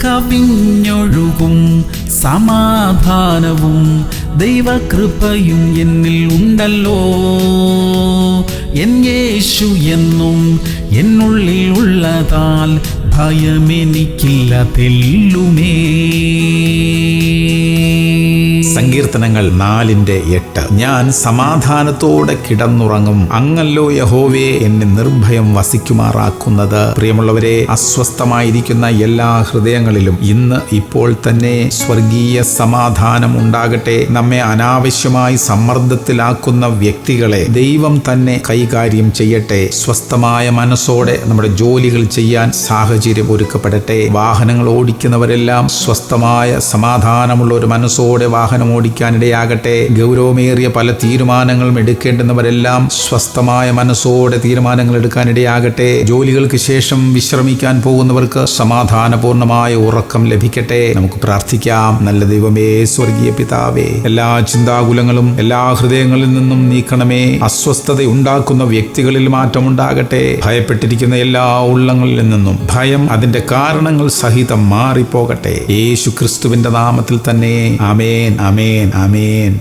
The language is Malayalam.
കവിഞ്ഞൊഴുകും സമാധാനവും ദൈവകൃപയും എന്നിൽ ഉണ്ടല്ലോ. എൻ യേശു എന്നും എന്നുള്ളിൽ ഉള്ളതാൽ ഭയമെനിക്കില്ല തെല്ലുമേ. സങ്കീർത്തനങ്ങൾ 4:8. ഞാൻ സമാധാനത്തോടെ കിടന്നുറങ്ങും, അങ്ങല്ലോ യഹോവേ എന്നെ നിർഭയം വസിക്കുമാറാക്കുന്നത്. പ്രിയമുള്ളവരെ, അസ്വസ്ഥമായിരിക്കുന്ന എല്ലാ ഹൃദയങ്ങളിലും ഇന്ന് ഇപ്പോൾ തന്നെ സ്വർഗീയ സമാധാനം ഉണ്ടാകട്ടെ. നമ്മെ അനാവശ്യമായി സമ്മർദ്ദത്തിലാക്കുന്ന വ്യക്തികളെ ദൈവം തന്നെ കൈകാര്യം ചെയ്യട്ടെ. സ്വസ്ഥമായ മനസ്സോടെ നമ്മുടെ ജോലികൾ ചെയ്യാൻ സാഹചര്യം ഒരുക്കപ്പെടട്ടെ. വാഹനങ്ങൾ ഓടിക്കുന്നവരെല്ലാം സ്വസ്ഥമായ സമാധാനമുള്ള ഒരു മനസ്സോടെ വാഹനം ഓടിക്കാനിടയാകട്ടെ. ഗൗരവമേറിയ പല തീരുമാനങ്ങളും എടുക്കേണ്ടുന്നവരെല്ലാം സ്വസ്ഥമായ മനസ്സോടെ തീരുമാനങ്ങൾ എടുക്കാനിടയാകട്ടെ. ജോലികൾക്ക് ശേഷം വിശ്രമിക്കാൻ പോകുന്നവർക്ക് സമാധാനപൂർണമായ ഉറക്കം ലഭിക്കട്ടെ. നമുക്ക് പ്രാർത്ഥിക്കാം. നല്ല ദൈവമേ, സ്വർഗീയ പിതാവേ, എല്ലാ ചിന്താകുലങ്ങളും എല്ലാ ഹൃദയങ്ങളിൽ നിന്നും നീക്കണമേ. അസ്വസ്ഥത ഉണ്ടാക്കുന്ന വ്യക്തികളിൽ മാറ്റമുണ്ടാകട്ടെ. ഭയപ്പെട്ടിരിക്കുന്ന എല്ലാ ഉള്ളങ്ങളിൽ നിന്നും ഭയം അതിന്റെ കാരണങ്ങൾ സഹിതം മാറിപ്പോകട്ടെ. യേശു ക്രിസ്തുവിന്റെ നാമത്തിൽ തന്നെ. ആമേൻ, ആമേൻ, ആമേൻ.